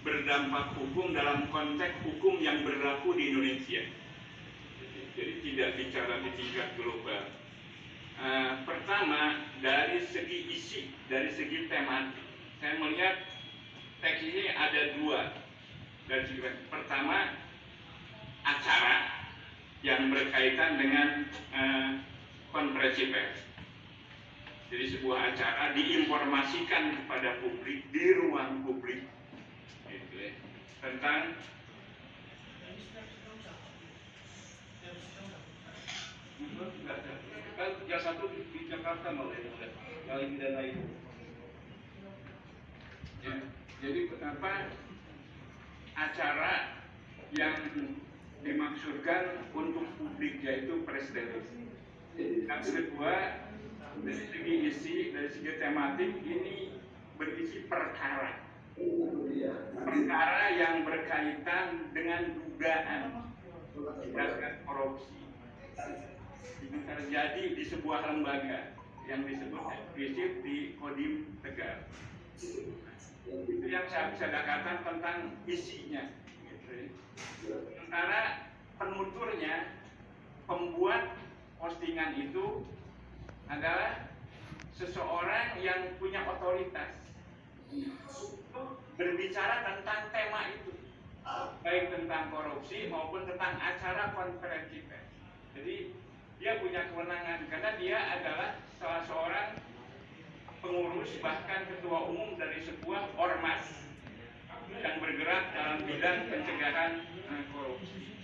berdampak hukum dalam konteks hukum yang berlaku di Indonesia. Jadi tidak bicara di tingkat global. Pertama, dari segi isi, dari segi tematik, saya melihat teks ini ada dua. Dari segi pertama, acara yang berkaitan dengan konferensi pers. Jadi sebuah acara diinformasikan kepada publik di ruang publik, gitu ya, tentang kan yang satu di Jakarta malah yang pidana itu. Ya, jadi apa acara yang dimaksudkan untuk publik yaitu press release. Yang kedua, dari segi isi, dari segi tematik ini berisi perkara. Perkara yang berkaitan dengan dugaan tindakan korupsi yang terjadi di sebuah lembaga yang disebut eksplisit di Kodim Tegal. Itu yang saya bisa katakan tentang isinya. Sementara penuturnya, pembuat postingan itu adalah seseorang yang punya otoritas untuk berbicara tentang tema itu, baik tentang korupsi maupun tentang acara konferensi pers. Jadi dia punya kewenangan karena dia adalah salah seorang pengurus bahkan ketua umum dari sebuah ormas yang bergerak dalam bidang pencegahan korupsi.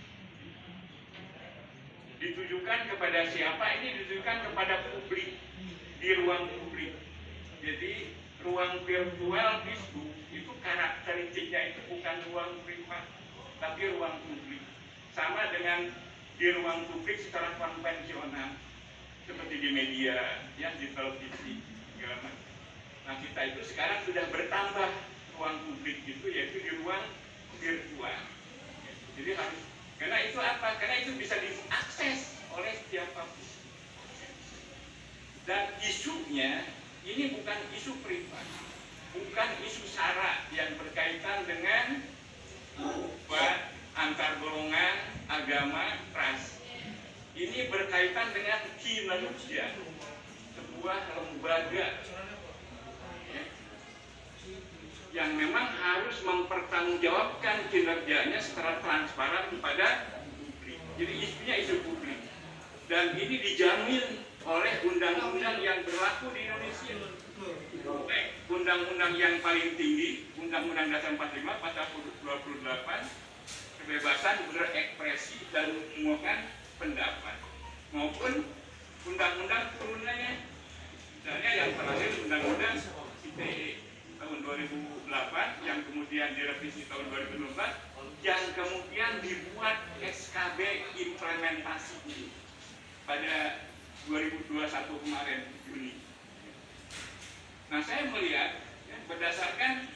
Ditujukan kepada siapa? Ini ditujukan kepada publik, di ruang publik. Jadi ruang virtual Facebook itu karakteristiknya itu bukan ruang privat, tapi ruang publik. Sama dengan di ruang publik secara konvensional, seperti di media, ya, di televisi, segala macam. Nah, kita itu sekarang sudah bertambah ruang publik itu, yaitu di ruang virtual. Jadi harus, karena itu apa? Karena itu bisa diakses oleh siapapun. Dan isunya ini bukan isu privat, bukan isu sara yang berkaitan dengan antar golongan, agama, ras. Ini berkaitan dengan kinerja sebuah lembaga yang memang harus mempertanggungjawabkan kinerjanya secara transparan kepada publik. Jadi isunya isu publik. Dan ini dijamin oleh undang-undang yang berlaku di Indonesia. Baik, undang-undang yang paling tinggi, Undang-Undang Dasar 45 pasal 28, kebebasan berekspresi dan mengumumkan pendapat, maupun undang-undang turunannya. Misalnya yang terakhir Undang-Undang ITE tahun 2008 yang kemudian direvisi tahun 2012 yang kemudian dibuat SKB implementasi pada 2021 kemarin Juni. Nah, saya melihat ya, berdasarkan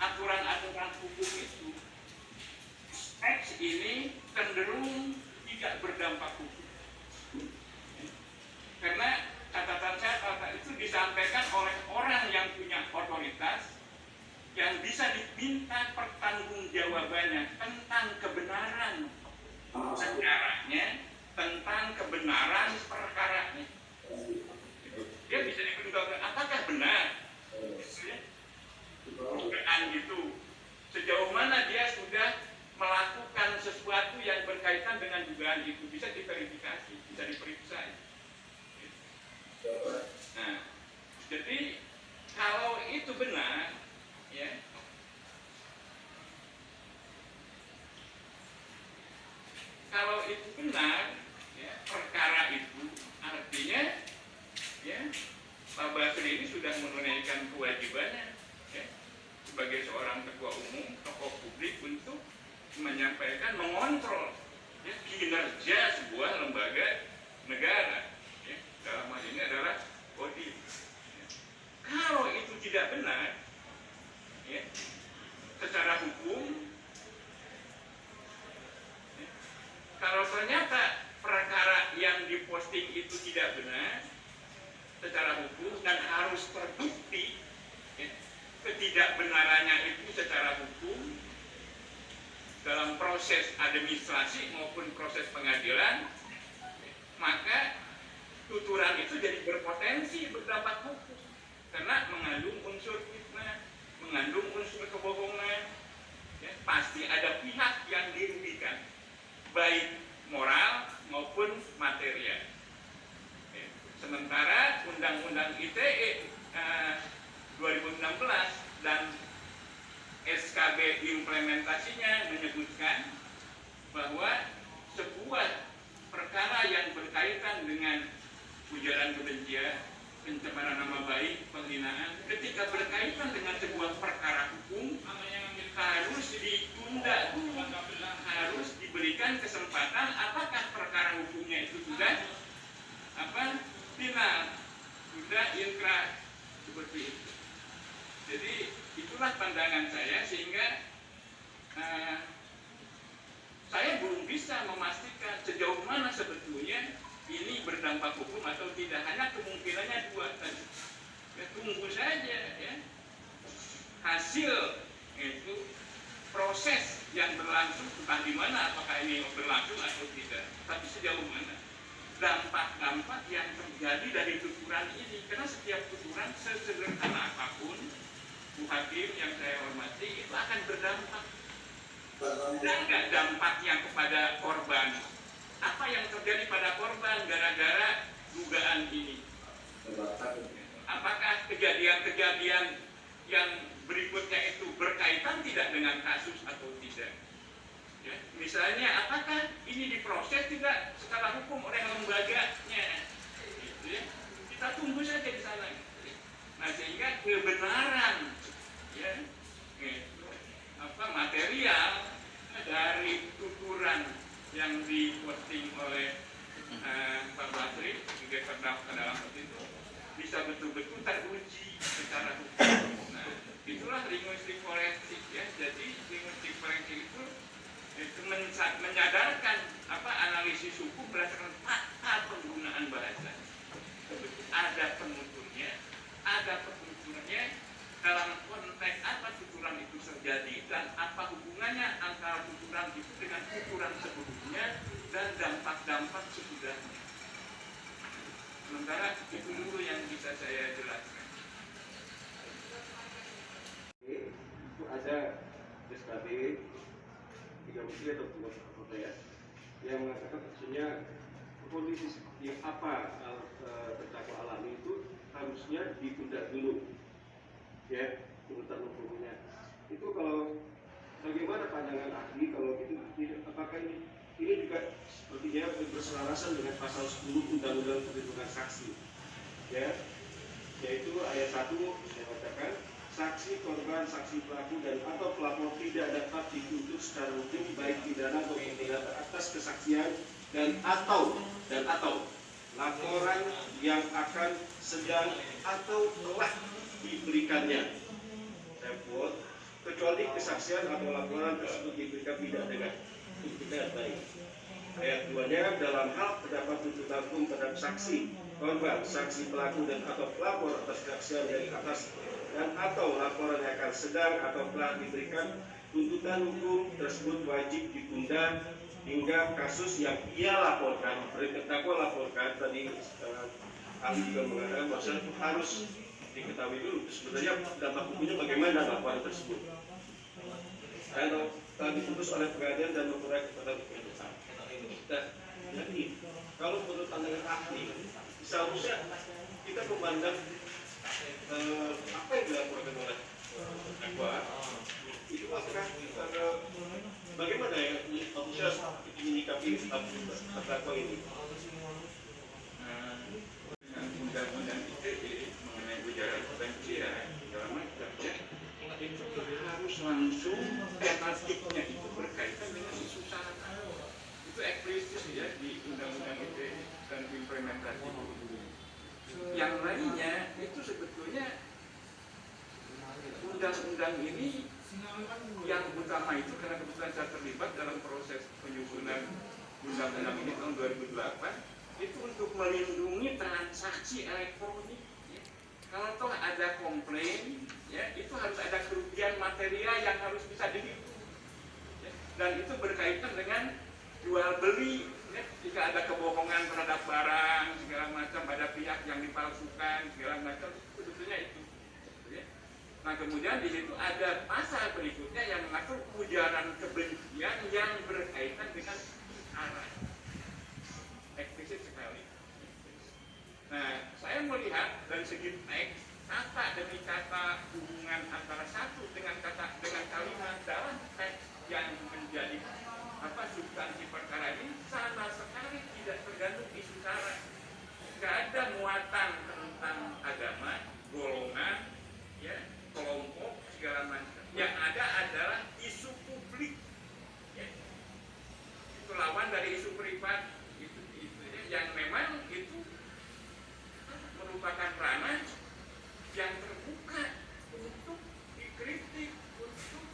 aturan-aturan hukum itu, teks ini cenderung tidak berdampak hukum. Karena catatan saya itu disampaikan oleh orang yang punya otoritas yang bisa diminta pertanggungjawabannya tentang kebenaran sejarahnya, tentang kebenaran perkaranya. Dia bisa dipertanggungjawabkan apakah benar dugaan itu, sejauh mana dia sudah melakukan sesuatu yang berkaitan dengan dugaan itu, bisa diverifikasi, bisa diperiksa. Nah, jadi kalau itu benar, ya, kalau itu benar, ya, perkara itu artinya, ya, Pak Basri ini sudah menunaikan kewajibannya, ya, sebagai seorang ketua umum, tokoh publik untuk menyampaikan, mengontrol, ya, kinerja sebuah lembaga negara. Dalam hal ini adalah Kodim. Kalau itu tidak benar, ya, secara hukum, ya, kalau ternyata perkara yang diposting itu tidak benar secara hukum dan harus terbukti, ya, ketidakbenarannya itu secara dalam proses administrasi maupun proses pengadilan, maka tuturan itu jadi berpotensi berdampak hukum karena mengandung unsur fitnah, mengandung unsur kebohongan. Ya, pasti ada pihak yang dirugikan, baik moral maupun material. Ya, sementara Undang-Undang ITE 2016 dan SKB implementasinya menyebutkan bahwa sebuah perkara yang berkaitan dengan ujaran kebencian, pencemaran nama baik, penghinaan, ketika berkaitan dengan sebuah perkara hukum harus ditunda dulu, harus diberikan kesempatan apakah perkara hukumnya itu sudah final, sudah inkrah, seperti itu. Jadi itulah pandangan saya, sehingga saya belum bisa memastikan sejauh mana sebetulnya ini berdampak hukum atau tidak. Hanya kemungkinannya dua tadi. Ya, tunggu saja ya hasil itu proses yang berlangsung, entah di mana, apakah ini berlangsung atau tidak. Tapi sejauh mana dampak-dampak yang terjadi dari tuturan ini, karena setiap tuturan sesederhana apapun, Bu Hakim yang saya hormati, itu akan berdampak. Dan nggak dampaknya kepada korban? Apa yang terjadi pada korban gara-gara dugaan ini? Apakah kejadian-kejadian yang berikutnya itu berkaitan tidak dengan kasus atau tidak? Ya, misalnya, apakah ini diproses tidak secara hukum oleh lembaganya? Gitu ya. Kita tunggu saja di sana. Nah, sehingga kebenaran ya, material dari tuturan yang diposting oleh Pak Basri juga terdaftar dalam itu bisa betul-betul teruji secara hukum. Nah, itulah linguistik forensik ya. Jadi linguistik forensik itu menyadarkan analisis hukum berdasarkan fakta penggunaan bahasa. Ada penuturnya, ada penuturnya dalam konteks apa tuturan itu terjadi dan apa hubungannya antara tuturan itu dengan tuturan sebelumnya dan dampak-dampak sesudahnya. Sementara itu dulu yang bisa saya jelaskan. Itu ada SKB 3 atau 2 ya, yang mengatakan maksudnya kondisi seperti apa terdakwa alami itu harusnya ditunda dulu ya, tuntutan hukumnya. Itu kalau bagaimana pandangan ahli kalau gitu, apakah ini juga sepertinya berselarasan dengan pasal 10 Undang-Undang Perlindungan Saksi ya, yaitu ayat 1 yang mengatakan saksi, korban, saksi pelaku dan atau pelapor tidak dapat dituntut secara hukum baik pidana maupun pidana atas kesaksian dan atau laporan yang akan sedang atau telah diberikannya. Saya quote, kecuali kesaksian atau laporan tersebut diberikan tidak baik. Ayat 2-nya, dalam hal terdapat tuntutan hukum terhadap saksi, korban, saksi pelaku dan atau pelapor atas kesaksian dari atas dan atau laporan yang akan sedang atau telah diberikan, tuntutan hukum tersebut wajib ditunda hingga kasus yang ia laporkan, terdakwa laporkan. Tadi ahli juga mengatakan bahwa harus diketahui dulu sebenarnya dampak hukumnya bagaimana laporan tersebut. Dan telah diputus oleh pengadilan dan memperoleh kepada keputusan. Jadi kalau menurut pandangan ahli, seharusnya kita memandang apa yang dilakukan oleh terdakwa itu apakah bagaimana ya harusnya menyikapi terdakwa ini? Undang-undang ITE mengenai ujaran kebencian segala macam ya, itu harus langsung tematiknya itu berkaitan dengan isu sara. Itu eksplisit ya di Undang-Undang ITE dan implementasi. Yang lainnya itu sebetulnya undang-undang ini yang utama itu karena kebetulan saya terlibat dalam proses penyusunan undang-undang ini tahun 2008 itu untuk melindungi transaksi elektronik ya. Kalau toh ada komplain ya, itu harus ada kerugian material yang harus bisa dihitung ya. dan itu berkaitan dengan jual beli. Ya, jika ada kebohongan terhadap barang segala macam, ada pihak yang dipalsukan segala macam, sebetulnya itu. Ya. Nah kemudian di situ ada pasal berikutnya yang mengatur ujaran kebencian yang berkaitan dengan arah eksplisit sekali. Nah saya melihat dari segi teks, kata demi kata, hubungan antara satu dengan kalimat dalam teks yang menjadi substansi perkara ini sama sekali tidak tergantung isu sara. Tidak ada muatan tentang agama, golongan, ya, kelompok segala macam. Yang ada adalah isu publik. Ya. Itu lawan dari isu privat. Itu yang memang itu merupakan ranah yang terbuka untuk dikritik, untuk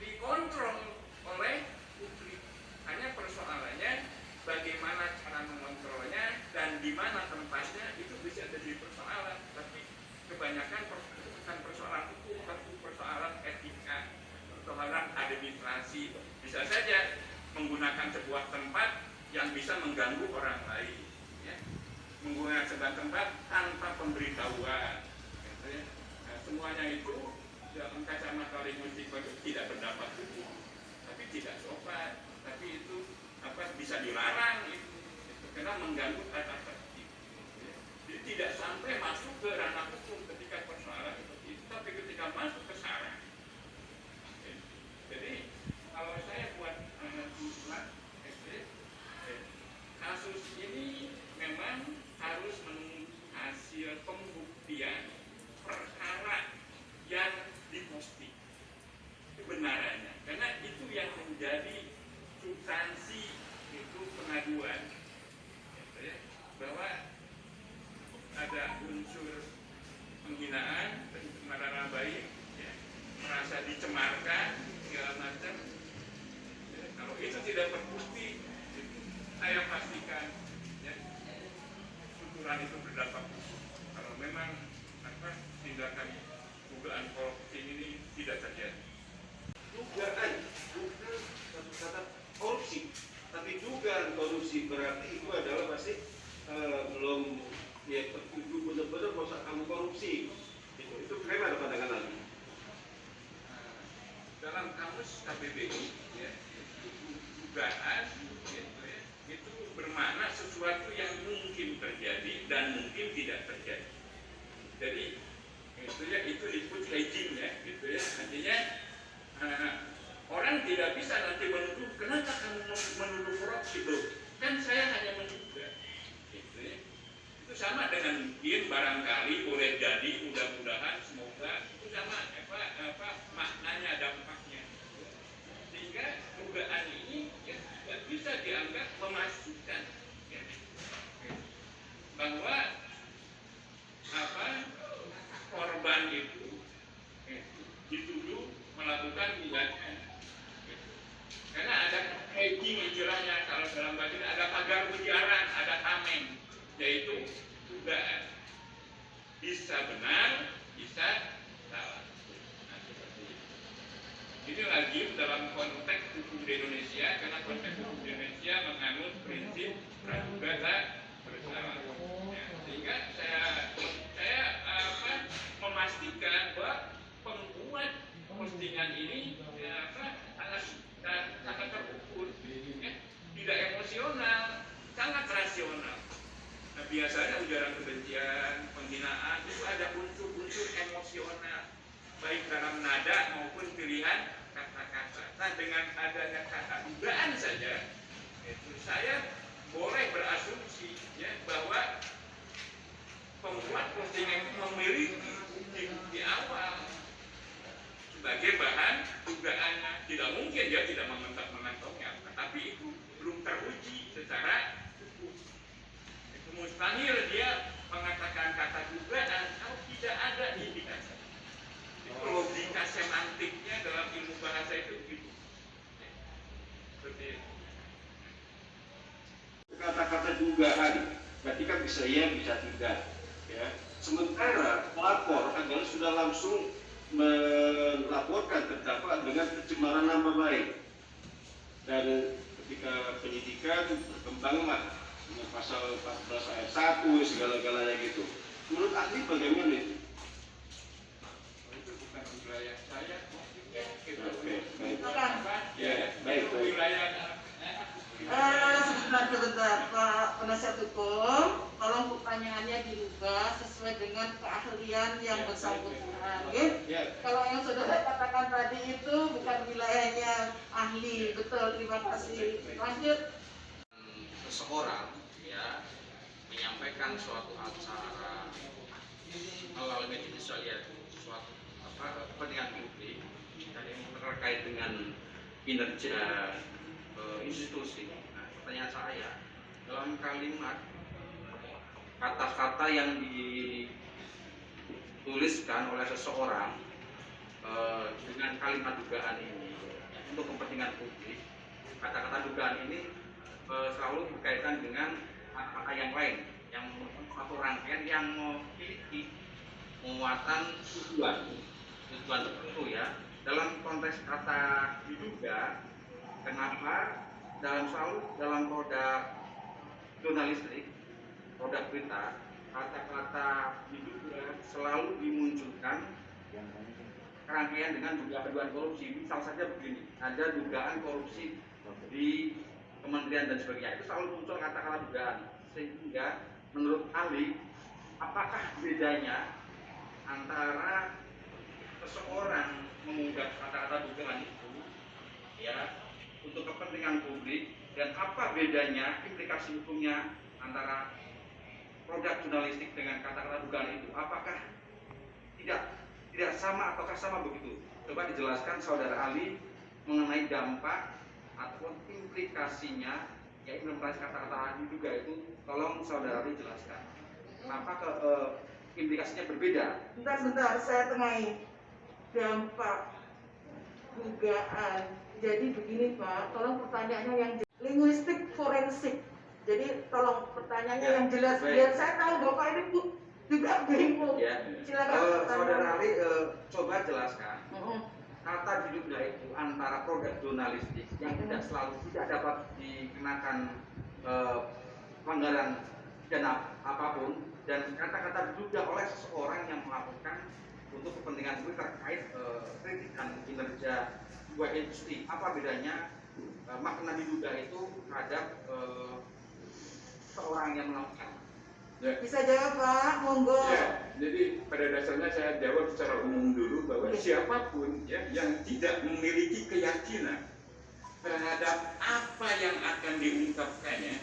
dikontrol oleh publik. Hanya persoalannya bagaimana cara mengontrolnya dan di mana tempatnya, itu bisa jadi persoalan. Tapi kebanyakan bukan persoalan hukum, tapi persoalan etika, persoalan administrasi. Bisa saja menggunakan sebuah tempat yang bisa mengganggu orang lain, ya. Menggunakan sebuah tempat tanpa pemberitahuan, ya. Nah, semuanya itu dalam kacamata linguistik tidak berdampak hukum, tapi tidak sopan, tapi itu bisa dilarang itu karena mengganggu tata tertib. Jadi tidak sampai masuk ke ranah hukum ketika persoalan seperti itu, tapi ketika masuk ke sara. Jadi kalau saya buat usulan, kasus ini memang harus menunggu hasil pembuktian perkara yang diposting kebenarannya, karena itu yang menjadi substansi itu pengaduan, ya, bahwa ada unsur penghinaan, pencemaran baik, ya, merasa dicemarkan segala macam. Ya, kalau itu tidak terbukti, saya pastikan, ya, tuturan itu berdampak. Kalau memang tindakan dugaan korupsi ini tidak terjadi. Dugaan, bukan satu kata korupsi, tapi dugaan korupsi berarti itu adalah pasti belum ya tertuju benar-benar masa kamu korupsi. Itu bagaimana pandangan lagi? Dalam kamus KBBI, ya, dugaan itu bermakna sesuatu yang mungkin terjadi dan mungkin tidak terjadi. Jadi itu disebut hedging, ya, gitu ya. Artinya orang tidak bisa nanti menuduh, kenapa kamu menuduh korupsi, bro? Kan saya hanya menduga, gitu ya. Itu sama dengan mungkin barangkali boleh jadi, mudah-mudahan semoga itu sama maknanya, dampaknya. Sehingga dugaan ini ya tidak bisa dianggap memasukkan, ya, bahwa korban itu dituduh melakukan tindakan, karena ada hedging istilahnya, kalau dalam bahasa ini ada pagar ujaran, ada tameng, yaitu dugaan bisa benar, bisa salah. Nah, seperti itu. Ini lagi dalam konteks hukum di Indonesia, karena konteks hukum di Indonesia menganut prinsip praduga tak bersalah. Ya, sehingga saya memastikan bahwa pembuat postingan ini sangat terukur, ya, tidak emosional, sangat rasional. Nah, biasanya ujaran kebencian, penghinaan itu ada unsur-unsur emosional, baik dalam nada maupun pilihan kata-kata. Nah, dengan adanya kata dugaan saja, itu saya boleh berasumsi, ya, bahwa pembuat postingan memiliki bukti awal sebagai bahan dugaannya. Tidak mungkin dia tidak mengantongi, tapi itu belum teruji secara hukum. Itu mustahil dia mengatakan kata dugaan kalau tidak ada indikasi. Itu logika semantiknya dalam ilmu bahasa itu begitu. Seperti itu. Kata-kata dugaan, berarti kan bisa ya, bisa tidak. Ya. Sementara pelapor adalah sudah langsung melaporkan terdakwa dengan pencemaran nama baik. Dan ketika penyidikan berkembanglah dengan pasal 14 ayat 1 segala-galanya gitu. Menurut ahli bagaimana itu? Itu bukan wilayah saya. Oke, baik. Ya, baik. itu wilayah. Sebentar, Pak Penasihat Hukum, tolong pertanyaannya diubah sesuai dengan keahlian yang bersangkutan. Ya. Kalau yang saudara katakan tadi itu bukan wilayahnya ahli, betul. Terima kasih. Lanjut. Seseorang ya menyampaikan suatu acara melalui media sosial ya suatu kepentingan publik dan yang terkait dengan kinerja institusi. Nah, pertanyaan saya dalam kalimat kata-kata yang dituliskan oleh seseorang dengan kalimat dugaan ini untuk kepentingan publik, kata-kata dugaan ini selalu berkaitan dengan kata-kata yang lain yang satu rangkaian yang memiliki muatan tujuan tertentu ya. Dalam konteks kata diduga, kenapa dalam produk jurnalistik, produk berita, kata-kata diduga selalu dimunculkan rangkaian dengan dugaan korupsi. Misal saja begini, ada dugaan korupsi di kementerian dan sebagainya, itu selalu muncul kata-kata dugaan. Sehingga menurut ahli, apakah bedanya antara seseorang mengunggah kata-kata dugaan itu ya untuk kepentingan publik, dan apa bedanya implikasi hukumnya antara produk jurnalistik dengan kata-kata dugaan itu? Apakah tidak sama ataukah sama begitu? Coba dijelaskan saudara ahli mengenai dampak ataupun implikasinya, ya implikasi kata-kata diduga itu, tolong saudara ahli jelaskan. Kenapa implikasinya berbeda? Bentar, saya tengahi. Dampak dugaan. Jadi begini Pak, tolong pertanyaannya yang linguistik forensik. Jadi tolong pertanyaannya yang jelas biar saya tahu Bapak ini juga bingung. Ya. Silakan. Saudara ahli coba jelaskan. Kata diduga itu antara produk jurnalistik yang tidak dapat dikenakan pelanggaran pidana apapun, dan kata-kata diduga oleh seseorang yang melakukan untuk kepentingan publik terkait kritikan kinerja sebuah industri. Apa bedanya makna diduga itu terhadap seorang yang melakukan? Ya. Bisa jawab Pak, monggo. Ya, jadi pada dasarnya saya jawab secara umum dulu bahwa siapapun ya yang tidak memiliki keyakinan terhadap apa yang akan diungkapkannya,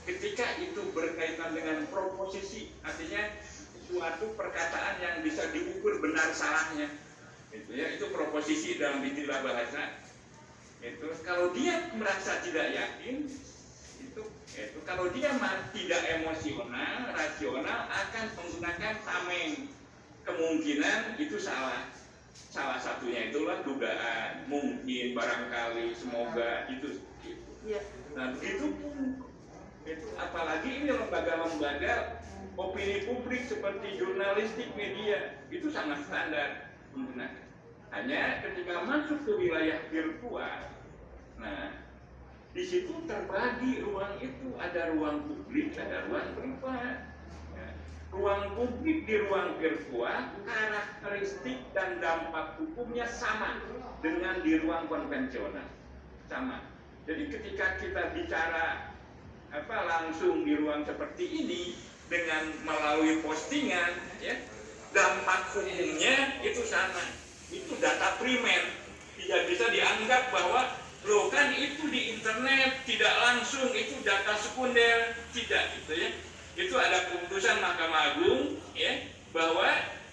ketika itu berkaitan dengan proposisi, artinya suatu perkataan yang bisa diukur benar salahnya, itu proposisi dalam istilah bahasa. Itu kalau dia merasa tidak yakin, itu kalau dia tidak emosional, rasional, akan menggunakan tameng. Kemungkinan itu salah. Salah satunya itulah dugaan, mungkin, barangkali, semoga, itu. Nah begitu pun, itu apalagi ini lembaga-lembaga opini publik seperti jurnalistik, media, itu sangat standar menggunakan. Hanya ketika masuk ke wilayah virtual, nah di situ terbagi ruang itu, ada ruang publik, ada ruang privat. Ya. Ruang publik di ruang virtual, karakteristik dan dampak hukumnya sama dengan di ruang konvensional, sama. Jadi ketika kita bicara langsung di ruang seperti ini dengan melalui postingan, ya, dampak hukumnya itu sama. Itu data primer, tidak bisa dianggap bahwa loh kan itu di internet tidak langsung, itu data sekunder, tidak gitu ya. Itu ada keputusan Mahkamah Agung ya bahwa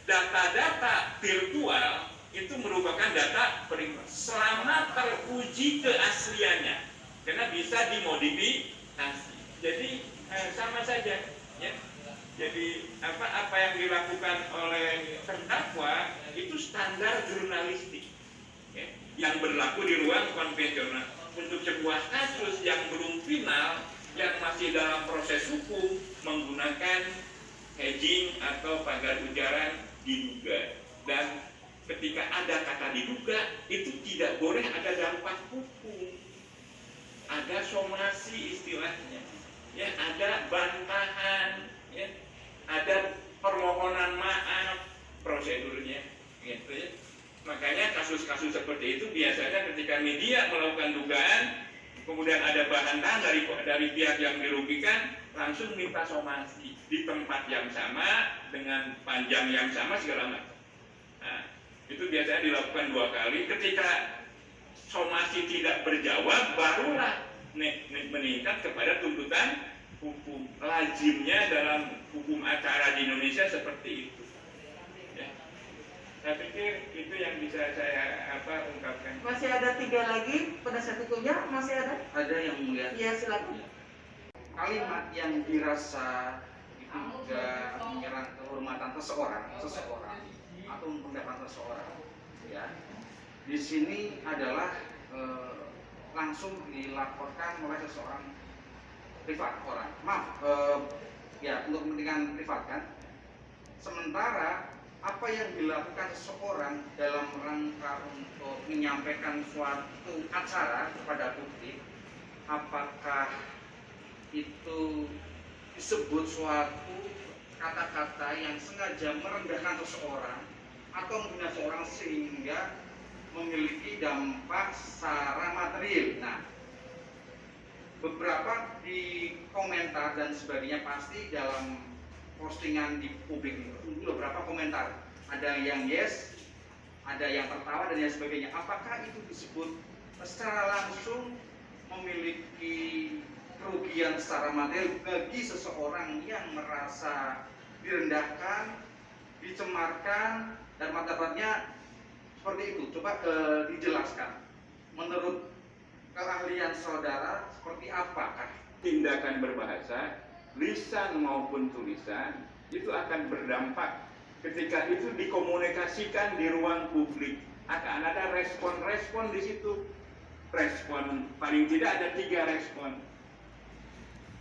data-data virtual itu merupakan data primer selama teruji keasliannya, karena bisa dimodifikasi. Jadi sama saja ya. Jadi apa yang dilakukan oleh terdakwa itu standar jurnalistik ya, yang berlaku di ruang konvensional. Untuk sebuah kasus yang belum final, yang masih dalam proses hukum, menggunakan hedging atau pagar ujaran diduga. Dan ketika ketika ada kata diduga itu tidak boleh ada dampak hukum, ada somasi istilahnya, ya, ada bantahan, ya, ada permohonan maaf prosedurnya, gitu ya. Makanya kasus-kasus seperti itu biasanya ketika media melakukan dugaan, kemudian ada bantahan dari pihak yang dirugikan, langsung minta somasi di tempat yang sama dengan panjang yang sama segala macam. Nah, itu biasanya dilakukan 2 kali. Ketika somasi tidak berjawab, barulah meningkat kepada tuntutan hukum. Lazimnya dalam hukum acara di Indonesia seperti itu. Ya. Saya pikir itu yang bisa saya ungkapkan. Masih ada 3 lagi penasihat hukumnya, masih ada? Ada yang mulia. Ya, silakan. Kalimat yang dirasa itu juga menyerang kehormatan seseorang atau pendapat seseorang, ya. Di sini adalah langsung dilaporkan oleh seseorang privat orang. Ya, untuk kepentingan privat kan. Sementara apa yang dilakukan seseorang dalam rangka untuk menyampaikan suatu acara kepada publik, apakah itu disebut suatu kata-kata yang sengaja merendahkan seseorang atau menghina seseorang sehingga memiliki dampak secara material. Nah, beberapa di komentar dan sebagainya pasti dalam postingan di publik itu beberapa komentar, ada yang yes, ada yang tertawa dan yang sebagainya. Apakah itu disebut secara langsung memiliki kerugian secara material bagi seseorang yang merasa direndahkan, dicemarkan, dan martabatnya seperti itu? Coba dijelaskan. Menurut keahlian saudara, seperti apakah Tindakan berbahasa, lisan maupun tulisan, itu akan berdampak ketika itu dikomunikasikan di ruang publik. Akan ada respon-respon di situ. Respon, paling tidak ada 3 respon.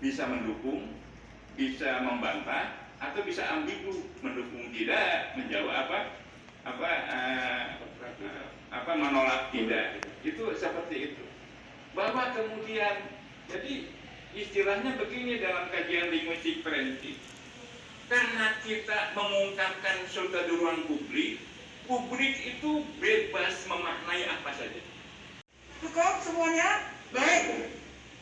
Bisa mendukung, bisa membantah, atau bisa ambigu, mendukung tidak, menjawab menolak tidak. Itu seperti itu. Bahwa kemudian, jadi istilahnya begini dalam kajian linguistik forensik, karena kita mengungkapkan sesuatu di ruang publik, publik itu bebas memaknai apa saja. Cukup semuanya? Baik.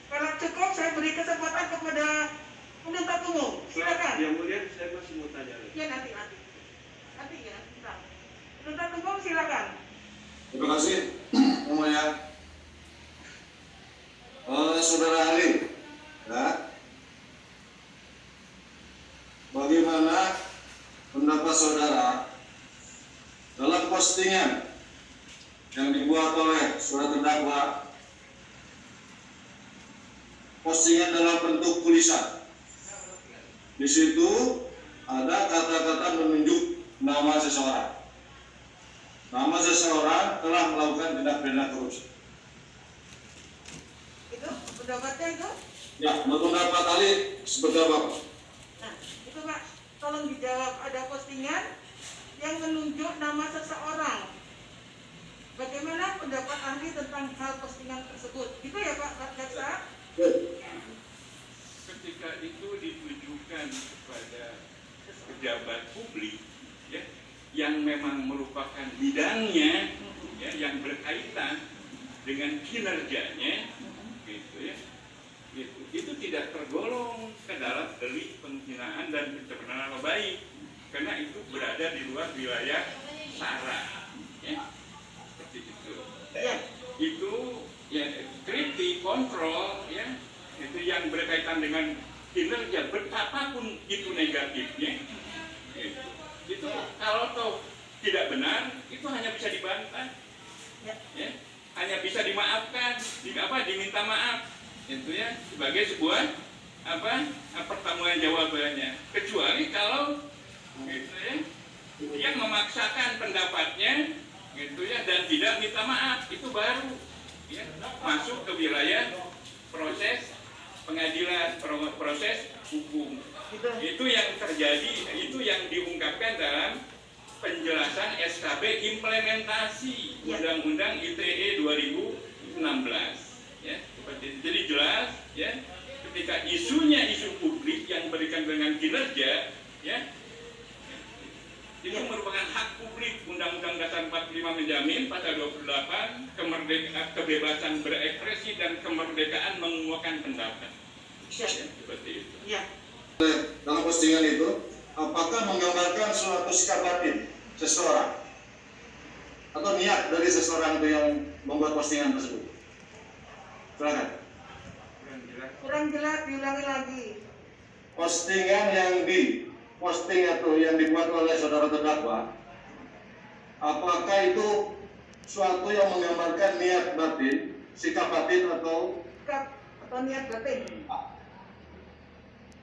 Kalau cukup, saya beri kesempatan kepada penuntut umum. Silakan. Yang mulia, saya masih mau tanya lagi. Ya, nanti ya. Bentar. Penuntut umum silakan. Terima kasih, semuanya. Saudara ahli, ya, bagaimana pendapat saudara dalam postingan yang dibuat oleh saudara terdakwa, postingan dalam bentuk tulisan. Di situ ada kata-kata menunjuk nama seseorang. Nama seseorang telah melakukan tindak pidana korupsi. Itu pendapatnya itu? Ya, menurut pendapat ahli seperti apa? Nah, itu Pak, tolong dijawab. Ada postingan yang menunjuk nama seseorang. Bagaimana pendapat ahli tentang hal postingan tersebut? Gitu ya Pak Jaksa? Ketika itu ditujukan kepada pejabat publik, ya, yang memang merupakan bidangnya, ya, yang berkaitan dengan kinerjanya, gitu ya, itu tidak tergolong ke dalam delik penghinaan dan pencemaran nama baik, karena itu berada di luar wilayah SARA, ya, seperti itu. Ya. Itu ya kritik, kontrol, ya, itu yang berkaitan dengan kinerja betapapun itu negatifnya, gitu. Itu kalau toh tidak benar, itu hanya bisa dibantah, ya, hanya bisa dimaafkan, diminta maaf, itu ya, sebagai sebuah pertanggungan jawabannya. Kecuali kalau gitu ya, dia memaksakan pendapatnya, gitu ya, dan tidak minta maaf, itu baru ya, masuk ke wilayah proses pengadilan, proses hukum. Itu yang terjadi, itu yang diungkapkan dalam penjelasan SKB implementasi Ya. Undang-Undang ITE 2016. Ya, seperti itu. Jadi jelas, ya, ketika isunya isu publik yang berkaitan dengan kinerja, ya, itu merupakan hak publik. Undang-Undang Dasar 45 menjamin pasal 28 kemerdekaan, kebebasan berekspresi dan kemerdekaan mengemukakan pendapat. Ya. Ya, seperti itu. Ya. Dalam postingan itu, apakah menggambarkan suatu sikap batin seseorang atau niat dari seseorang itu yang membuat postingan tersebut? Silakan. Kurang jelas, diulangi lagi. Postingan yang posting atau yang dibuat oleh saudara terdakwa, apakah itu suatu yang menggambarkan niat batin, sikap batin atau Sikap atau niat batin.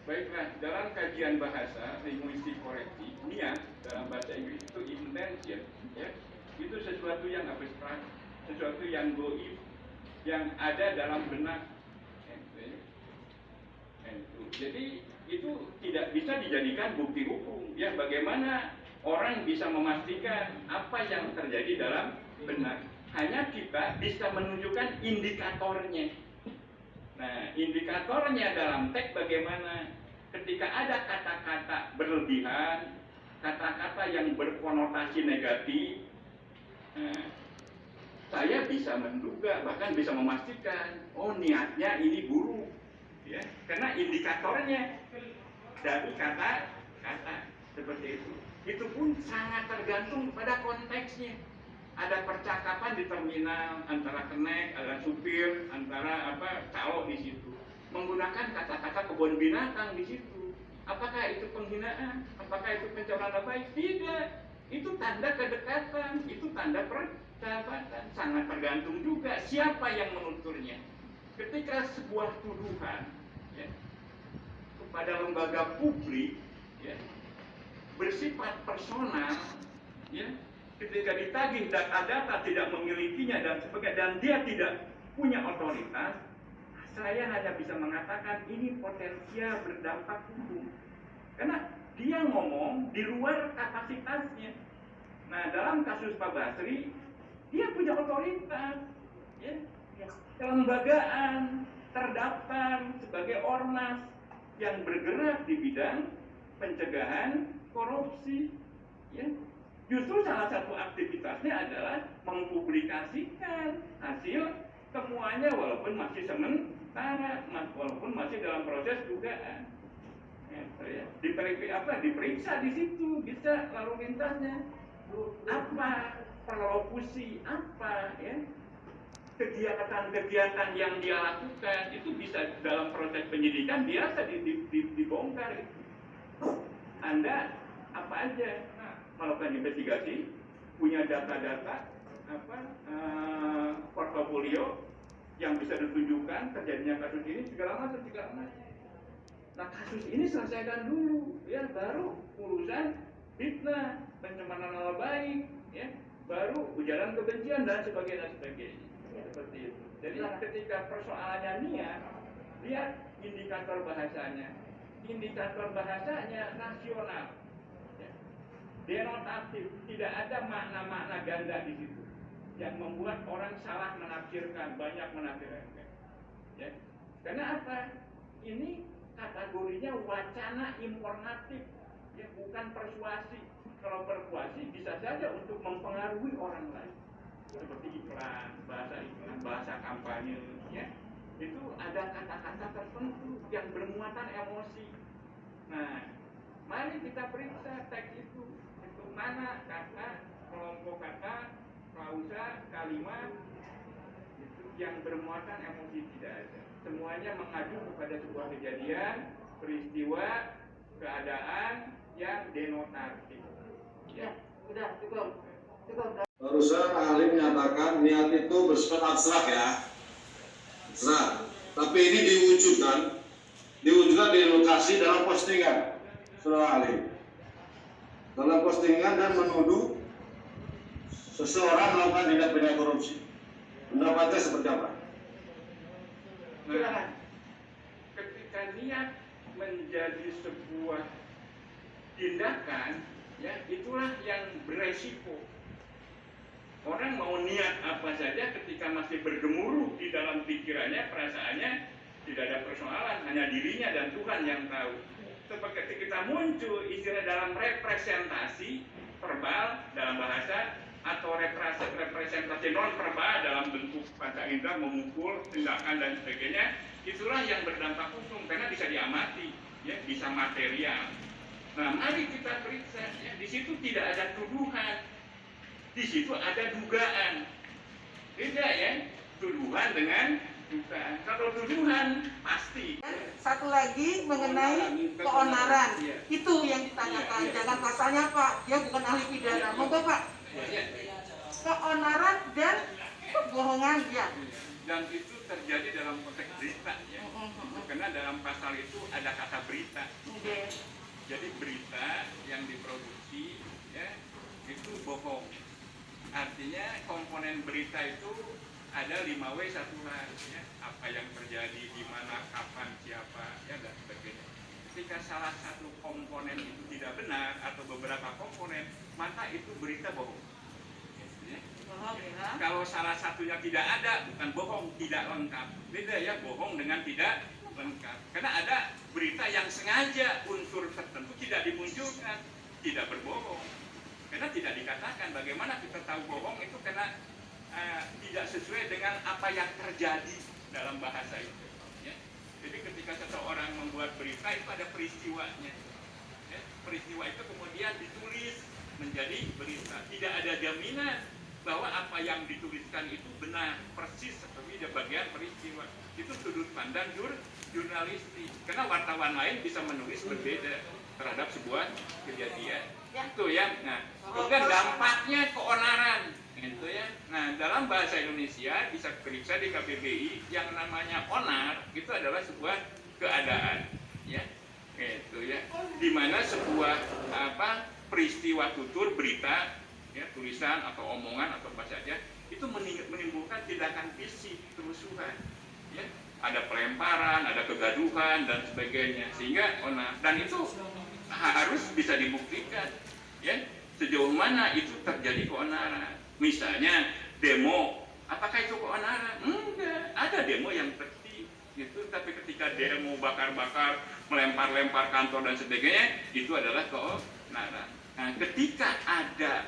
Baiklah, dalam kajian bahasa linguistik koreksi, niat dalam bahasa Inggris itu intention, ya, itu sesuatu yang abstrak, sesuatu yang goib, yang ada dalam benak. Jadi itu tidak bisa dijadikan bukti hukum. Ya, bagaimana orang bisa memastikan apa yang terjadi dalam benak? Hanya kita bisa menunjukkan indikatornya. Nah, indikatornya dalam teks bagaimana? Ketika ada kata-kata berlebihan, kata-kata yang berkonotasi negatif, saya bisa menduga, bahkan bisa memastikan, oh niatnya ini buruk, ya, karena indikatornya dari kata-kata seperti itu. Itu pun sangat tergantung pada konteksnya. Ada percakapan di terminal antara kenek, ada supir, antara calo di situ, menggunakan kata-kata kebun binatang di situ. Apakah itu penghinaan? Apakah itu pencemaran nama baik? Tidak. Itu tanda kedekatan, itu tanda persahabatan. Sangat tergantung juga siapa yang menuturnya. Ketika sebuah tuduhan, ya, kepada lembaga publik, ya, bersifat personal, ya, ketika ditagih data-data tidak memilikinya dan sebagainya, dan dia tidak punya otoritas, saya hanya bisa mengatakan ini potensial berdampak hukum. Karena dia ngomong di luar kapasitasnya. Nah, dalam kasus Pak Basri, dia punya otoritas, ya, kelembagaan, terdaftar sebagai ormas yang bergerak di bidang pencegahan korupsi, ya. Justru salah satu aktivitasnya adalah mempublikasikan hasil temuannya walaupun masih sementara, walaupun masih dalam proses dugaan. Ya, diperiksa di situ, bisa lalu lintasnya apa, perlokusi apa, ya, kegiatan-kegiatan yang dia lakukan itu bisa dalam proses penyidikan biasa dibongkar itu. Anda apa aja melakukan investigasi, punya data-data portofolio yang bisa ditunjukkan terjadinya kasus ini segala macam. Nah, kasus ini selesaikan dulu, ya, baru urusan fitnah, pencemaran nama baik, ya, baru ujaran kebencian dan sebagainya. Seperti itu. Jadi ketika persoalannya niat, lihat indikator bahasanya. Indikator bahasanya nasional, ya, denotatif, tidak ada makna-makna ganda di situ yang membuat orang salah menafsirkan, banyak menafsirkan, ya. Karena apa? Ini kategorinya wacana informatif, ya, bukan persuasi. Kalau persuasi bisa saja untuk mempengaruhi orang lain, seperti iklan, bahasa kampanye, ya. Itu ada kata-kata tertentu yang bermuatan emosi. Nah, mari kita periksa teks itu mana kata, kelompok kata, klausa, kalimat itu yang bermuatan emosi tidak ada. Semuanya mengacu kepada sebuah kejadian, peristiwa, keadaan yang denotatif. Ya, sudah cukup. Barusan ahli menyatakan niat itu bersifat abstrak, ya, abstrak. Tapi ini diwujudkan di lokasi dalam postingan, saudara ahli. Dalam postingan dan menuduh seseorang melakukan tindak pidana korupsi. Pendapatnya seperti apa? Nah, ketika niat menjadi sebuah tindakan, ya itulah yang beresiko. Orang mau niat apa saja ketika masih bergemuruh di dalam pikirannya, perasaannya, tidak ada persoalan, hanya dirinya dan Tuhan yang tahu. Seperti kita muncul istilah dalam representasi verbal dalam bahasa atau representasi non verbal dalam bentuk panca indera, memukul, tindakan dan sebagainya, itulah yang berdampak hukum karena bisa diamati, ya, bisa material. Nah, mari kita periksa, ya, di situ tidak ada tuduhan, di situ ada dugaan. Beda ya, tuduhan dengan dugaan. Kalau tuduhan pasti. Satu lagi mengenai keonaran, itu yang ditanyakan. Jangan pasalnya Pak, dia bukan ahli pidana. Monggo Pak. Keonaran dan kebohongan ya. Dan itu terjadi dalam konteks berita ya. Karena dalam pasal itu ada kata berita. Jadi berita yang diproduksi ya itu bohong. Artinya komponen berita itu ada 5W 1H ya. Apa yang terjadi, di mana, kapan, siapa ya dan sebagainya. Ketika salah satu komponen itu tidak benar atau beberapa komponen, maka itu berita bohong. Ya. Bohong ya. Kalau salah satunya tidak ada, bukan bohong, tidak lengkap. Beda ya, bohong dengan tidak lengkap. Karena ada berita yang sengaja unsur tertentu tidak dimunculkan, tidak berbohong. Karena tidak dikatakan. Bagaimana kita tahu bohong itu karena tidak sesuai dengan apa yang terjadi dalam bahasa itu. Ya. Jadi ketika seseorang membuat berita itu ada peristiwanya. Ya. Peristiwa itu kemudian ditulis menjadi berita. Tidak ada jaminan bahwa apa yang dituliskan itu benar persis seperti di bagian peristiwa. Itu sudut pandang jurnalistik. Karena wartawan lain bisa menulis berbeda terhadap sebuah kejadian. Itu ya. Nah, kemudian dampaknya keonaran. Gitu ya. Nah, dalam bahasa Indonesia bisa periksa di KBBI yang namanya onar itu adalah sebuah keadaan, ya. Gitu ya. Di mana sebuah peristiwa tutur berita, ya, tulisan atau omongan atau apa saja itu menimbulkan tindakan fisik, kerusuhan, ya. Ada pelemparan, ada kegaduhan dan sebagainya. Sehingga onar, dan itu harus bisa dibuktikan, ya. Sejauh mana itu terjadi keonaran. Misalnya demo, apakah itu keonaran? Enggak, ada demo yang tertib gitu, tapi ketika demo bakar-bakar, melempar-lempar kantor dan sebagainya, itu adalah keonaran. Nah, ketika ada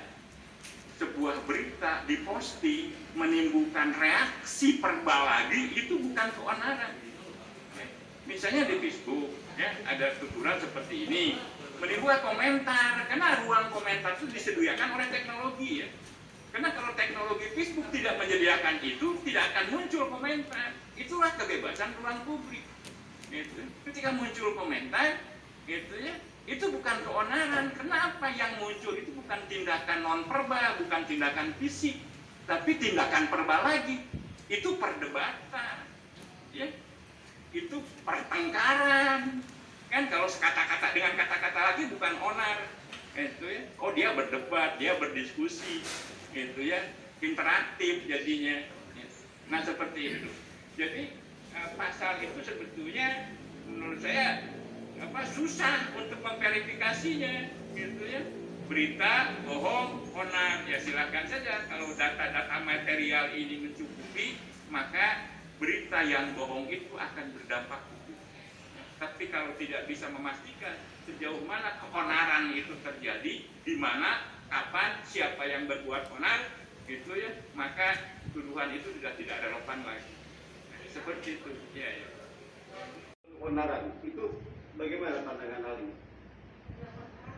sebuah berita diposting menimbulkan reaksi verbal lagi, itu bukan keonaran. Misalnya di Facebook, ya, ada tuturan seperti ini, menimbulkan komentar, karena ruang komentar itu disediakan oleh teknologi, ya. Karena kalau teknologi Facebook tidak menyediakan itu, tidak akan muncul komentar. Itulah kebebasan ruang publik. Gitu. Ketika muncul komentar, gitu ya, itu bukan keonaran. Kenapa yang muncul itu bukan tindakan non verbal, bukan tindakan fisik, tapi tindakan verbal lagi. Itu perdebatan, ya. Itu pertengkaran. Kan kalau kata-kata dengan kata-kata lagi bukan onar. Gitu ya. Oh, dia berdebat, dia berdiskusi. Gitu ya, interaktif jadinya. Nah, seperti itu. Jadi pasal itu sebetulnya menurut saya susah untuk memverifikasinya, gitu ya. Berita bohong, onar, ya silakan saja. Kalau data-data material ini mencukupi, maka berita yang bohong itu akan berdampak hukum. Tapi kalau tidak bisa memastikan sejauh mana keonaran itu terjadi, di mana, kapan, siapa yang berbuat onar, gitu ya, maka tuduhan itu sudah tidak relevan lagi. Nah, seperti itu, ya. Keonaran itu bagaimana pandangan ahli?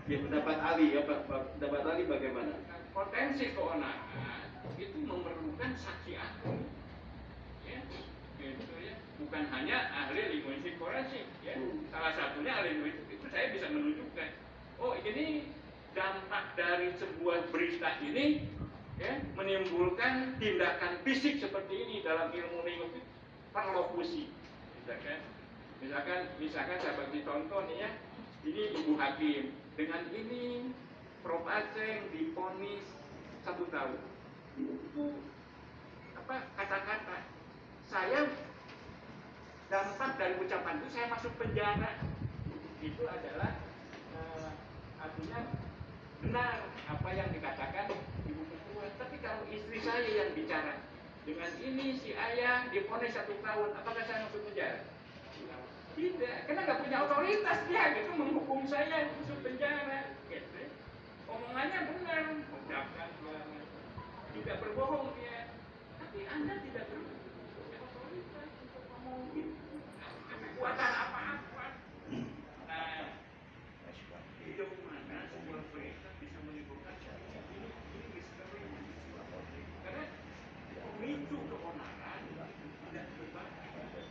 Ya, pendapat ahli ya, pendapat ahli bagaimana? Potensi keonaran itu memerlukan saksi ahli, ya, gitu ya. Bukan hanya ahli linguistik forensik, ya. Salah satunya ahli linguistik itu saya bisa menunjukkan, oh ini dampak dari sebuah berita ini, ya, menimbulkan tindakan fisik seperti ini dalam ilmu linguistik, perlokusi. Misalkan saya bagi contoh nih ya, ini ibu hakim, dengan ini Prof Aceng divonis 1 tahun. Itu kata-kata saya, dampak dari ucapan itu saya masuk penjara. Itu adalah artinya benar apa yang dikatakan ibu ketua. Tapi kalau istri saya yang bicara dengan ini si ayah diponis 1 tahun, apakah saya masuk penjara? Tidak, karena nggak punya otoritas dia gitu menghukum saya masuk penjara. Gitu. Omongannya benar, mengucapkan tidak berbohong dia, tapi Anda tidak punya otoritas untuk ngomong gitu. Kekuatan apa-apa. Nah, sejauh mana sebuah berita bisa menimbulkan ini misteri. Karena pemicu keonaran tidak terbatas.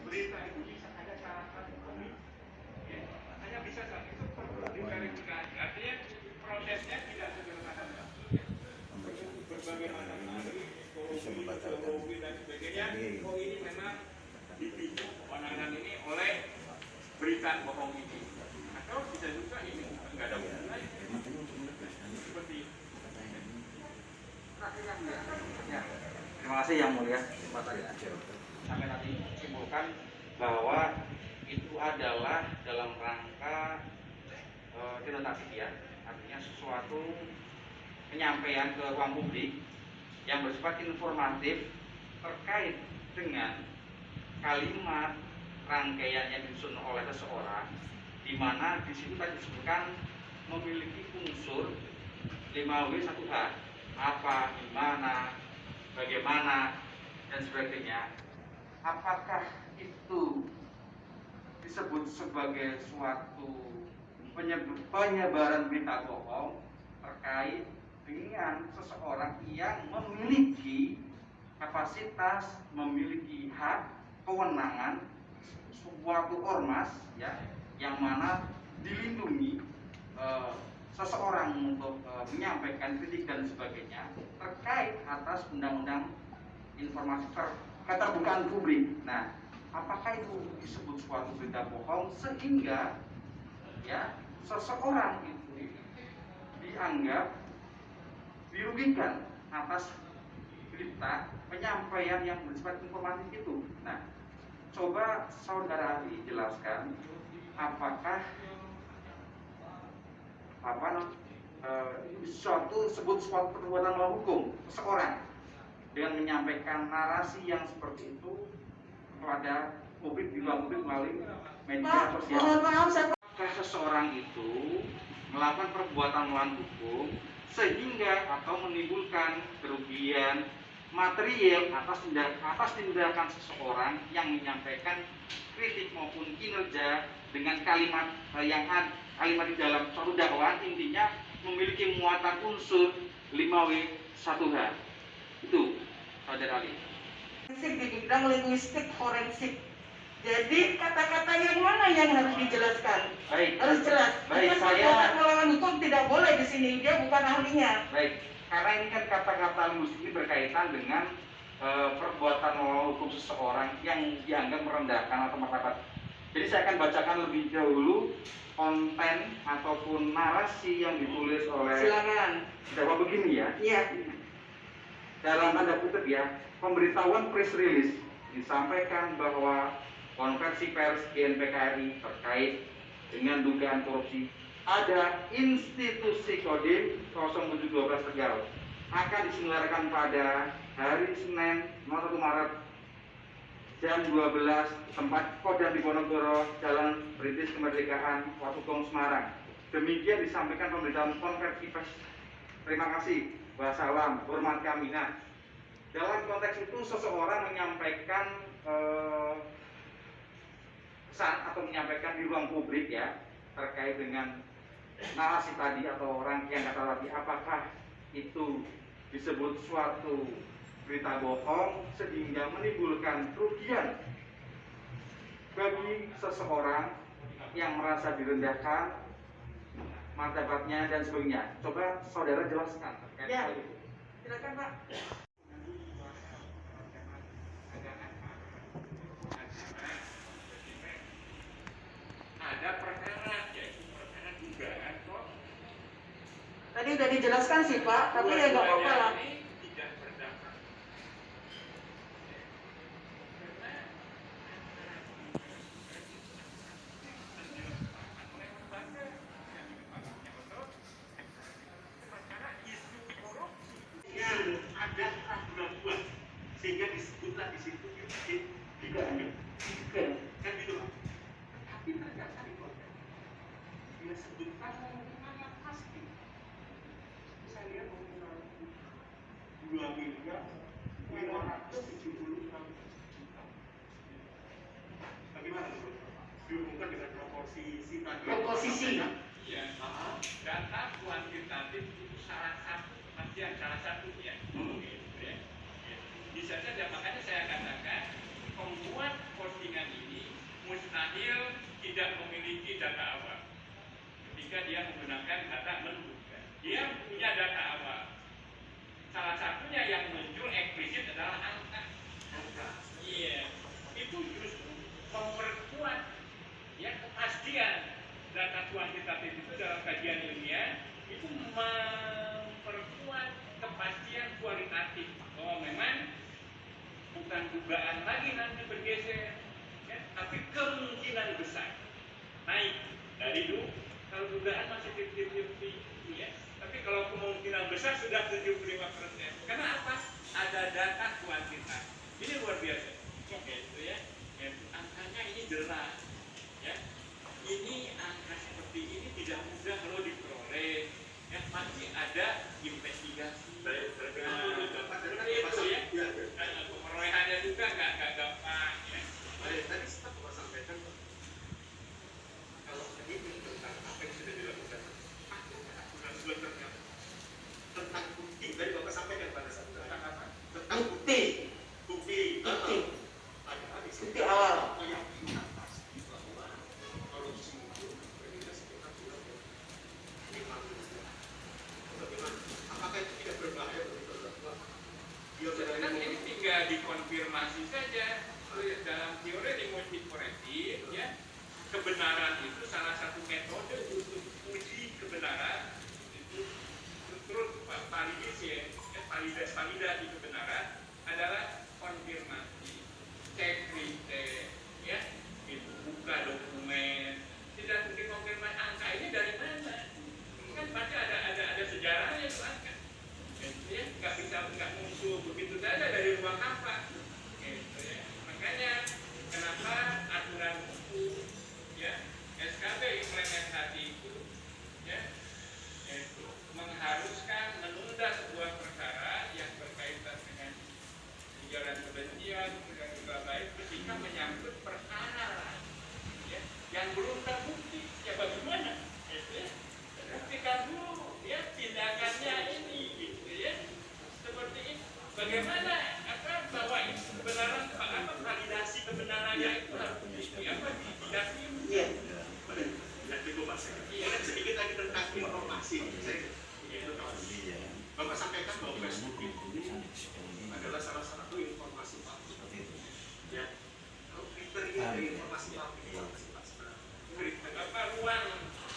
Berita itu bisa ada salah satu pemicu. Ya, hanya bisa saat itu perlu diverifikasi. Artinya prosesnya tidak sederhana. Berbagai macam ahli, psikologi dan sebagainya. Oh ini memang dipicu keonaran ini oleh berita bohong ini. Atau bisa juga ini nggak ada hubungannya. Seperti itu. Ya, terima kasih Yang Mulia kesempatannya. Sampai tadi simpulkan bahwa itu adalah dalam rangka denotatif ya, artinya sesuatu penyampaian ke ruang publik yang bersifat informatif terkait dengan kalimat rangkaian yang disusun oleh seseorang, di mana di situ tadi disebutkan memiliki unsur 5W1H, apa, di mana, bagaimana, dan sebagainya. Apakah itu disebut sebagai suatu penyebaran berita bohong terkait dengan seseorang yang memiliki kapasitas, memiliki hak, kewenangan, suatu ormas ya, yang mana dilindungi seseorang untuk menyampaikan kritik dan sebagainya terkait atas undang-undang informasi keterbukaan publik. Nah, apakah itu disebut suatu berita bohong sehingga ya seseorang itu dianggap dirugikan atas berita penyampaian yang bersifat informatif itu? Nah, coba saudara ahli jelaskan apakah suatu perbuatan melawan hukum seseorang dengan menyampaikan narasi yang seperti itu kepada publik di ruang publik melalui media sosial. Mohon maaf, saya Apakah seseorang itu melakukan perbuatan melawan hukum sehingga atau menimbulkan kerugian material atas tindakan seseorang yang menyampaikan kritik maupun kinerja dengan kalimat kalimat di dalam suatu dakwaan intinya memiliki muatan unsur 5W1H. Itu saudara Ali. forensik di bidang linguistik forensik. Jadi kata-kata yang mana yang harus dijelaskan? Baik. Harus jelas. Baik, Jika saya perbuatan melawan hukum tidak boleh di sini. Dia bukan ahlinya. baik. Karena ini kan kata-kata linguistik ini berkaitan dengan perbuatan melawan hukum seseorang yang dianggap merendahkan atau martabat. Jadi saya akan bacakan lebih dahulu konten ataupun narasi yang ditulis oleh Silakan. dakwah begini ya. Iya. Dalam tanda kutip ya, pemberitahuan press release disampaikan bahwa konversi pers GNPKRI terkait dengan dugaan korupsi ada institusi Kodim 0712 Tegal akan diselenggarakan pada hari Senin 1 Maret jam 12 tempat Kodam Diponegoro, Jalan Perintis Kemerdekaan, Watugong, Semarang. Demikian disampaikan pemberitahuan konversi pers. Terima kasih. Wassalam, hormat kami. Nah, dalam konteks itu seseorang menyampaikan pesan atau menyampaikan di ruang publik ya terkait dengan narasi tadi atau rangkaian kata tadi, apakah itu disebut suatu berita bohong sehingga menimbulkan kerugian bagi seseorang yang merasa direndahkan martabatnya dan sebagainya. Coba saudara jelaskan terkait Ya. hal itu. Silakan, Pak. Ada perkara, yaitu perkara dugaan kok. Tadi udah dijelaskan sih, Pak. Tapi ya nggak apa-apa lah. Ini tidak berdasar. Karena ada pengakuan sehingga disebutlah di situ Dugaan. kan gitu Pak. Tapi ternyata di konten dia sebutkan sangat pasti. Saya lihat nominal 2.576.000.000. Bagaimana menurut Bapak? Dihubungkan dengan proposisi tadi. Proposisi. Ya, data kuantitatif itu salah satu kepastian, salah satunya. Gitu ya. Bisa saja, makanya saya katakan pembuat postingan ini mustahil tidak memiliki data awal. Ketika dia menggunakan kata menduga, dia punya data awal. Salah satunya yang muncul eksplisit adalah angka. Iya, itu justru memperkuat ya kepastian data kuantitatif itu dalam kajian ilmiah itu memperkuat kepastian kualitatif bahwa memang bukan dugaan lagi nanti bergeser, ya, tapi kemungkinan besar naik dari dulu. Kalau dugaan masih 50-50, ya, tapi kalau kemungkinan besar sudah 75%. Karena apa? Ada data kuantitatif. Ini luar biasa. Gitu ya. Angkanya ini jelas. Ya. Ini angka seperti ini tidak mudah kalau diperoleh. Ya, masih ada investigasi. Itu ya. Perolehannya juga nggak gampang. Ya. Tadi sempat Bapak sampaikan kalau ini tentang apa yang sudah dilakukan sebenarnya tentang bukti tadi Bapak sampaikan pada saat tentang apa? Tentang Bukti. Bukti. Bukti. Ada di Bukti awal. keyakinan pasti bahwa korupsi itu bernilai sekitar 5 miliar. Bagaimana? Apakah itu tidak berbahaya bagi terdakwa? Dia Kan ini tinggal dikonfirmasi saja. Dalam teori motif korektif, ya, kebenaran itu salah satu metode untuk uji kebenaran itu terus validasi kebenaran adalah konfirmasi, cek rite, ya, itu buka dokumen, tidak mungkin konfirmasi angka ini dari mana? Kan pasti ada sejarahnya itu angka. Ya, nggak muncul begitu saja dari ruang hampa. Gitu ya. Makanya kenapa aturan hukum, ya, SKB implementasi itu, ya, itu mengharuskan menunda sebuah perkara yang berkaitan dengan ujaran kebencian dan juga baik ketika menyangkut perkara, ya, yang belum terbukti. Ya bagaimana? Gitu ya. Buktikan dulu, ya, tindakannya ini, gitu ya. Seperti ini. Bagaimana bahwa ini kebenaran validasi kebenarannya itu harus diyakini. Iya. Nanti gue bahas. Iya, sedikit lagi tentang informasi. Bapak sampaikan bahwa Facebook itu adalah salah satu informasi palsu. Ya, kriteria dari informasi palsu itu apa sih Pak?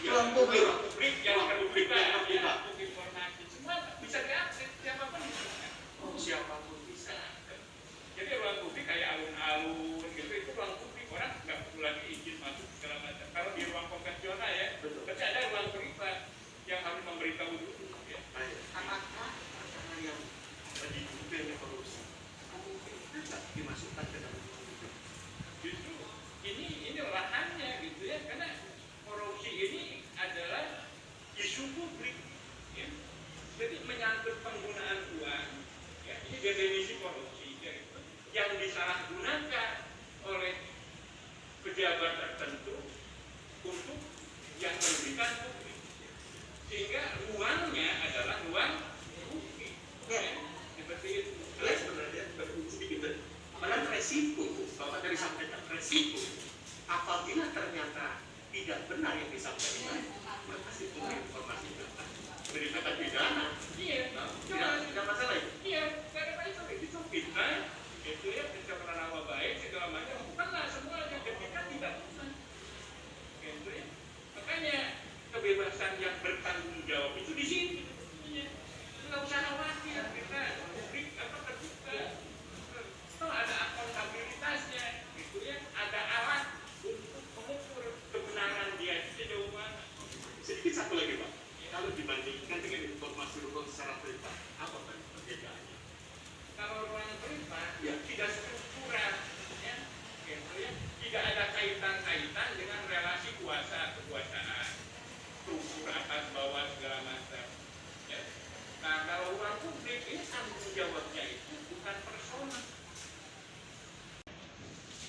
Ruang publik. Yang terbuka, ya, untuk informasi semua bisa diakses siapapun bisa. Siapapun bisa. Jadi ruang publik kayak alun-alun gitu itu ruang publik, orang nggak perlu lagi izin masuk segala macam. Kalau di ruang konvensional ya, Betul. tapi ada ruang privat yang harus memberitahu dulu. Ya. Apakah perkara yang diduga korupsi mungkin tidak dimasukkan ke dalam itu? Justru ini lahannya gitu ya, karena korupsi ini adalah isu publik. Ya. Jadi menyangkut penggunaan uang. Ya, ini definisi korupsi, yaitu yang disalahgunakan oleh pejabat tertentu untuk yang merugikan publik, sehingga ruangnya adalah ruang publik. Ya, seperti itu. Nah, sebenarnya sedikit malah resiko, Bapak tadi sampaikan resiko. Apabila ternyata tidak benar yang disampaikan, maka itu informasi dapat berdekatan pidana. Iya, Tidak masalah itu. iya, karena itu fitnah, itu ya pencemaran nama baik segala macam. Bukanlah semuanya ketika tidak benar.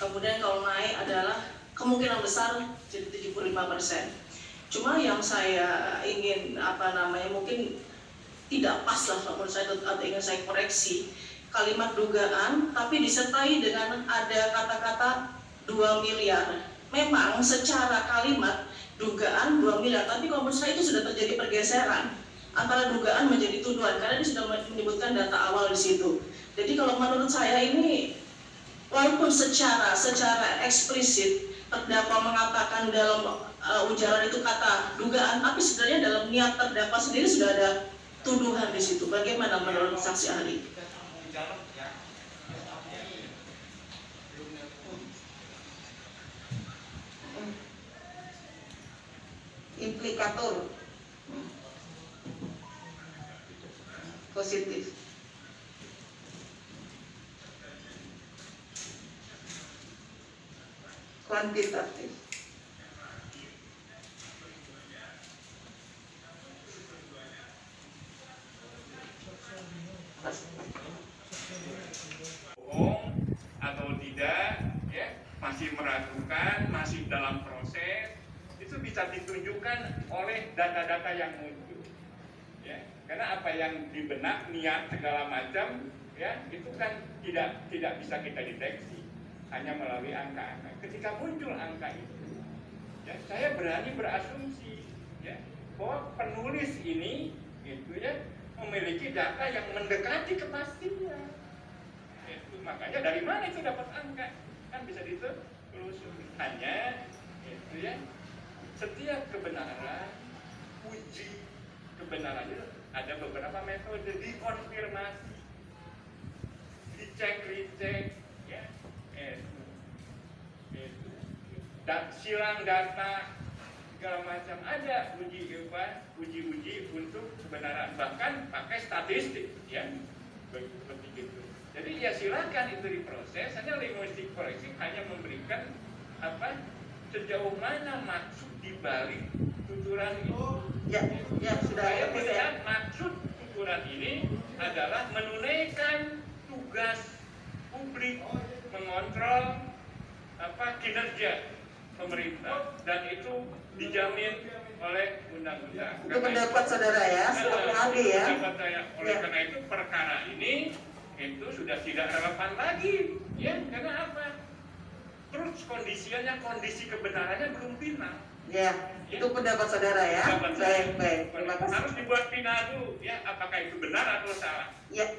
Kemudian kalau naik adalah kemungkinan besar jadi 75%. Cuma yang saya ingin mungkin tidak pas lah menurut saya, atau ingin saya koreksi kalimat dugaan tapi disertai dengan ada kata-kata 2 miliar. Memang secara kalimat dugaan 2 miliar, tapi kalau menurut saya itu sudah terjadi pergeseran antara dugaan menjadi tuduhan karena dia sudah menyebutkan data awal di situ. Jadi kalau menurut saya ini walaupun secara eksplisit terdakwa mengatakan dalam ujaran itu kata dugaan, tapi sebenarnya dalam niat terdakwa sendiri sudah ada tuduhan di situ. Bagaimana menurut saksi ahli? Implikator positif. Kuantitatif. Bohong atau tidak, ya, masih meragukan, masih dalam proses, itu bisa ditunjukkan oleh data-data yang muncul, ya. Karena apa yang di benak, niat segala macam, ya, itu kan tidak bisa kita deteksi hanya melalui angka-angka. Ketika muncul angka itu, ya, saya berani berasumsi, ya, bahwa penulis ini, itu ya, memiliki data yang mendekati kepastian. Itu makanya dari mana itu dapat angka? Kan bisa ditelusuri. Hanya itu ya, setiap kebenaran, uji kebenarannya ada beberapa metode dikonfirmasi, dicek, ya, itu. Dan silang data segala macam ada uji untuk kebenaran, bahkan pakai statistik, ya, begitu. Jadi ya silakan itu diproses. Hanya linguistik forensik hanya memberikan sejauh mana maksud dibalik tuturan itu. Ya sudah. Saya melihat maksud tuturan ini adalah menunaikan tugas publik mengontrol kinerja pemerintah, dan itu dijamin oleh undang-undang. Itu pendapat saudara ya, selaku ahli ya. Pendapat saya. Oleh karena itu perkara ini itu sudah tidak relevan lagi, ya. Karena apa? Terus kondisi kebenarannya belum final. Ya, itu pendapat saudara ya. Pendapat saya. Baik. Terima kasih. Harus dibuat final dulu, ya. Apakah itu benar atau salah? Ya.